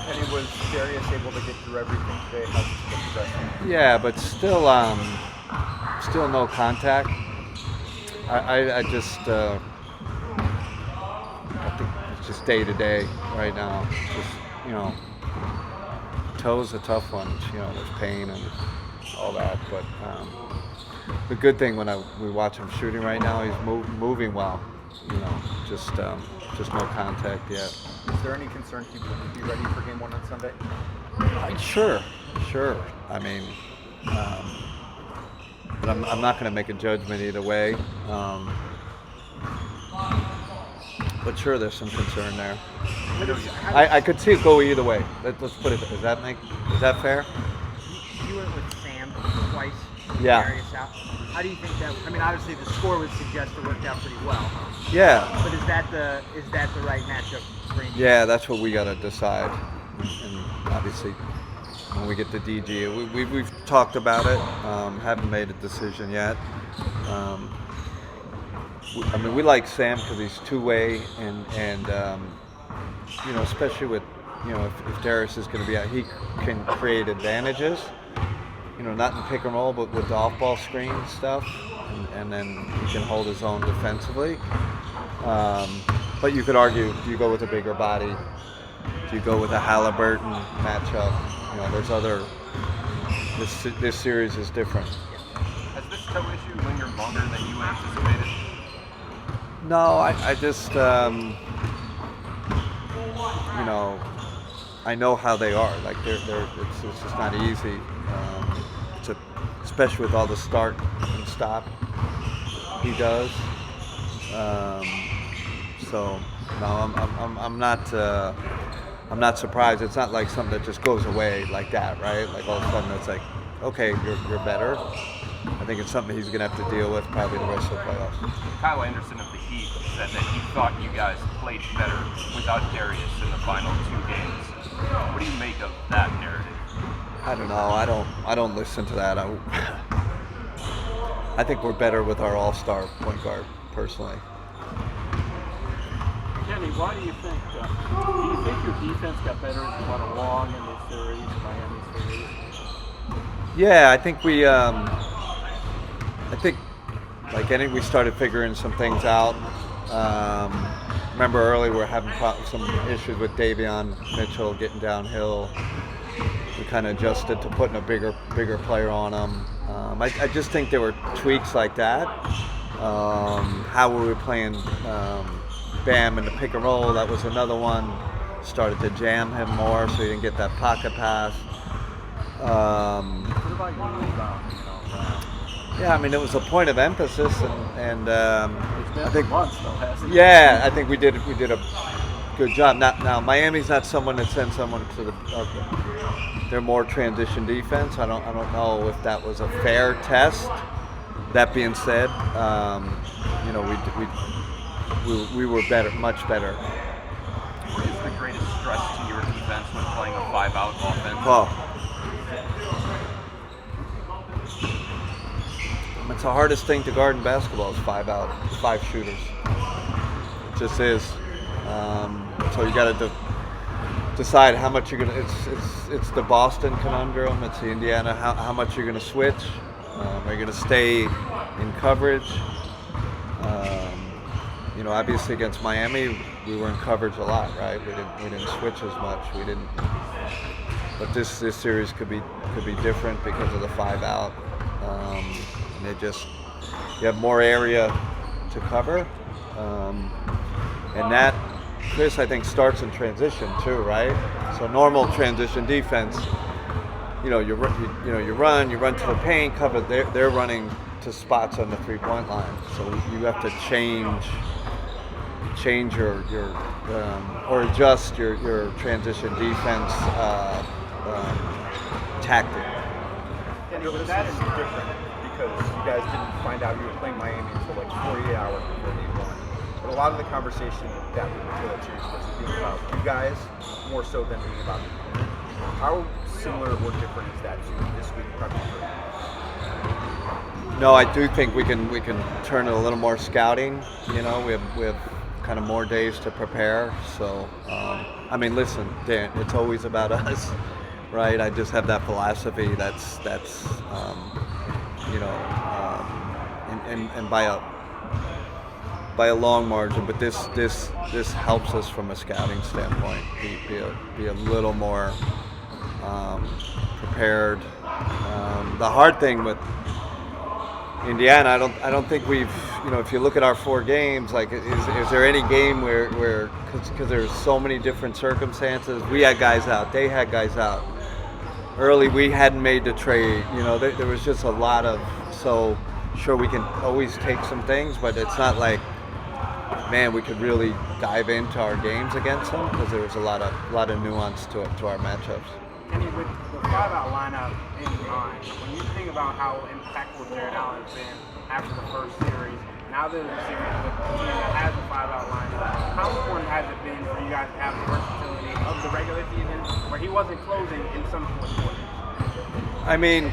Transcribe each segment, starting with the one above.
And it was Darius able to get through everything today? How's the possession? Yeah, but still no contact. I just I think it's just day to day right now. Just toe's a tough one. There's pain and all that. But the good thing when we watch him shooting right now, he's moving well. Just no contact yet. Is there any concern he wouldn't be ready for game one on Sunday? Sure. I mean, but I'm not going to make a judgment either way. But sure, there's some concern there. I could see it go either way. Let's put it. Is that fair? You went with Sam twice. Yeah. Darius out. How do you think that? I mean, obviously the score would suggest it worked out pretty well. Yeah. But is that the right matchup for you? Yeah, that's what we got to decide. And obviously, when we get to DG, we've talked about it. Haven't made a decision yet. I mean, we like Sam because he's two-way, and especially with if Darius is going to be out, he can create advantages. Not in pick and roll, but with the off-ball screen stuff, and then he can hold his own defensively. But you could argue, do you go with a bigger body? Do you go with a Haliburton matchup? There's other. This series is different. Has this toe issue lingered longer than you anticipated? No, I just, I know how they are. Like it's just not easy. Especially with all the start and stop he does. So no, I'm not surprised. It's not like something that just goes away like that, right? Like all of a sudden it's like, okay, you're better. I think it's something he's going to have to deal with probably the rest of the playoffs. Kyle Anderson of the Heat said that he thought you guys played better without Darius in the final 2 games. What do you make of that narrative? I don't know. I don't listen to that. I think we're better with our all-star point guard, personally. Kenny, why do you think your defense got better as you went along in this series, Miami series? Yeah, I think like anything, we started figuring some things out. Remember early we were having some issues with Davion Mitchell getting downhill. We kind of adjusted to putting a bigger player on him. I just think there were tweaks like that. How we were playing Bam in the pick and roll, that was another one. Started to jam him more so he didn't get that pocket pass. What about your rebound? Yeah, I mean it was a point of emphasis, and I think months though, hasn't it? Yeah, I think we did a good job. Now Miami's not someone that sends someone to they're more transition defense. I don't know if that was a fair test. That being said, we were better, much better. What is the greatest stress to your defense when playing a 5-out offense? Well, it's the hardest thing to guard in basketball is 5 shooters. It just is. So you got to decide how much you're gonna. It's the Boston conundrum. It's the Indiana. How much you're gonna switch? Are you gonna stay in coverage? Obviously against Miami, we were in coverage a lot, right? We didn't switch as much. We didn't. But this series could be different because of the 5-out. And you have more area to cover, and that, Chris, I think starts in transition too, right? So normal transition defense, you run to the paint, cover. They're running to spots on the 3-point line, so you have to change your or adjust your transition defense tactic. That is different because you guys didn't find out you were playing Miami until like 48 hours before game one. But a lot of the conversation that we were series was being about you guys more so than being about the opponent. How similar or different is that to this week preparation? No, I do think we can turn it a little more scouting. We have kind of more days to prepare. So, I mean, listen, Dan, it's always about us, right? I just have that philosophy. That's you know, and by a long margin. But this helps us from a scouting standpoint. Be a little more prepared. The hard thing with Indiana, I don't think we've, if you look at our 4 games, like, is there any game where because there's so many different circumstances, we had guys out, they had guys out. Early, we hadn't made the trade, there was just a lot of, so sure we can always take some things, but it's not like, man, we could really dive into our games against them because there was a lot of nuance to our matchups. Kenny, with the 5-out lineup in mind, when you think about how impactful Jared Allen has been after the first series, now there's a series with a team that has a 5-out lineup, how important has it been for you guys to have the versatility of the regular season where he wasn't closing in some fourth quarters? I mean,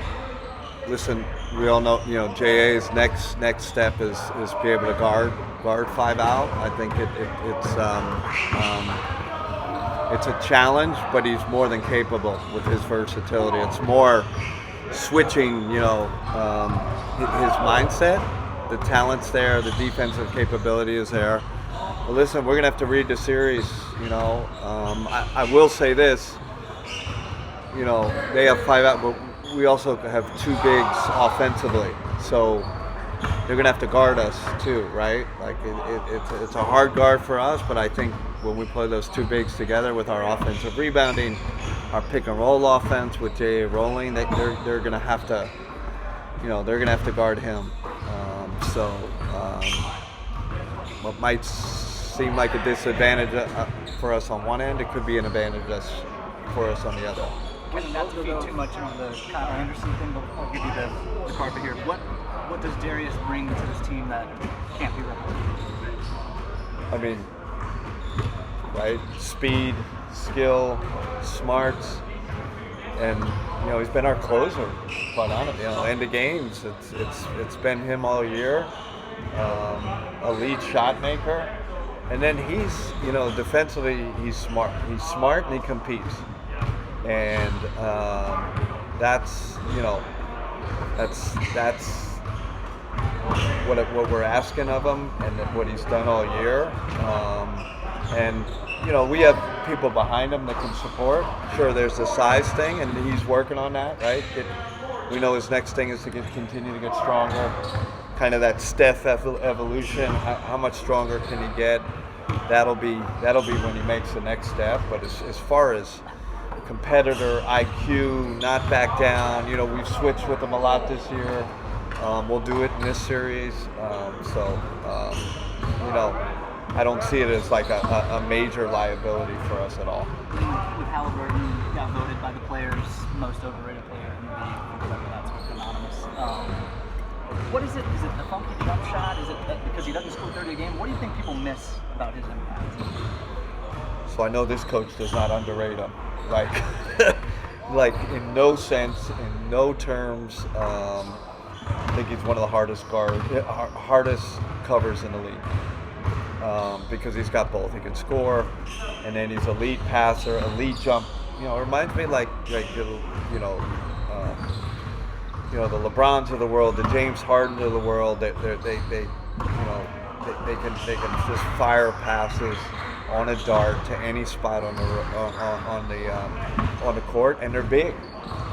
listen, we all know, JA's next step is be able to guard 5-out. I think it's a challenge, but he's more than capable with his versatility. It's more switching, his mindset. The talent's there, the defensive capability is there. But listen, we're gonna have to read the series. I will say this. They have 5-out, but we also have 2 bigs offensively, so they're gonna have to guard us too, right? Like it's a hard guard for us, but I think when we play those 2 bigs together with our offensive rebounding, our pick and roll offense with J.A. rolling, they're gonna have to, guard him. What might seem like a disadvantage for us on one end, it could be an advantage for us on the other. Not to feed too much into the Kyle Anderson thing, but I'll give you the carpet here. What does Darius bring to this team that can't be replicated? I mean, right? Speed, skill, smarts, and he's been our closer. Quite honestly, end of games, it's been him all year. A lead shot maker, and then he's defensively he's smart. He's smart and he competes, and that's what we're asking of him and what he's done all year. And we have people behind him that can support. Sure, there's the size thing, and he's working on that, right? We know his next thing is to continue to get stronger. Kind of that Steph evolution. How much stronger can he get? That'll be when he makes the next step. But as far as competitor IQ, not back down. We've switched with him a lot this year. We'll do it in this series. I don't see it as like a major liability for us at all. With Haliburton, he got voted by the players most overrated player in the league. Whatever, that's what's anonymous. What is it? Is it the funky jump shot? Is it that because he doesn't score 30 a game? What do you think people miss about his impact? So I know this coach does not underrate him. Like in no sense, in no terms. I think he's one of the hardest covers in the league because he's got both. He can score, and then he's elite passer, elite jump. It reminds me like the LeBrons of the world, the James Harden of the world. They can just fire passes on a dart to any spot on the court, and they're big.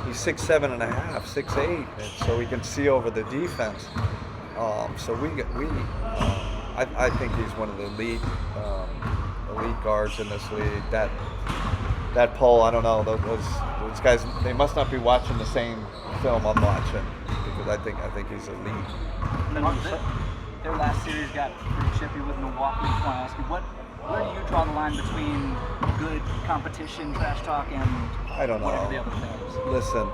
He's 6'7" and a half, 6'8", and so he can see over the defense. I think he's one of the elite guards in this league. That poll, I don't know. Those guys, they must not be watching the same film I'm watching because I think he's elite. Their last series got pretty chippy with Milwaukee. I just want to ask you, where do you draw the line between good competition, trash talk, and I don't know. Whatever the other things? Listen,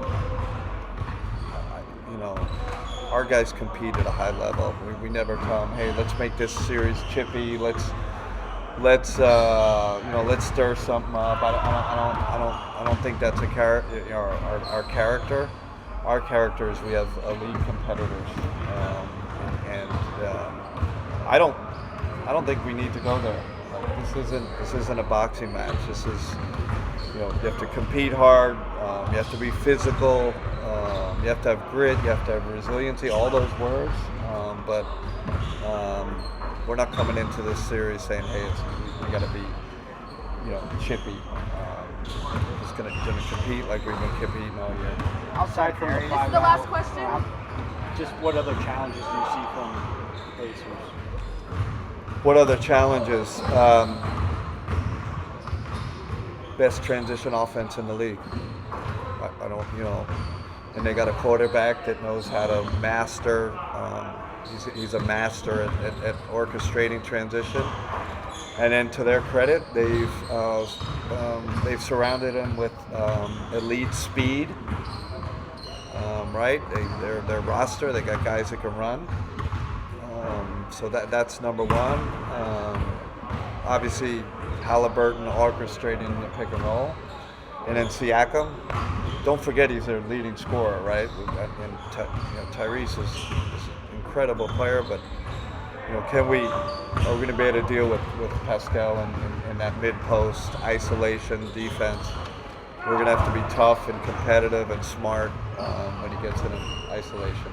our guys compete at a high level. We never come, hey, let's make this series chippy. Let's stir something up. I don't think that's our character. Our character is we have elite competitors, I don't think we need to go there. This isn't a boxing match. This is, you have to compete hard. You have to be physical. You have to have grit. You have to have resiliency. All those words. But we're not coming into this series saying, "Hey, we got to be, chippy." We're just gonna compete like we've been competing all year. Outside from the This five is the last out, question. just what other challenges do you see from Pacers? What other challenges? Best transition offense in the league. I don't, and they got a quarterback that knows how to master. He's a master at orchestrating transition. And then to their credit, they've surrounded him with elite speed. Right? Their roster, they got guys that can run. So that's number one. Obviously, Haliburton orchestrating the pick and roll, and then Siakam. Don't forget he's their leading scorer, right? And Tyrese is an incredible player, but are we going to be able to deal with Pascal and that mid-post isolation defense? We're going to have to be tough and competitive and smart when he gets in isolation.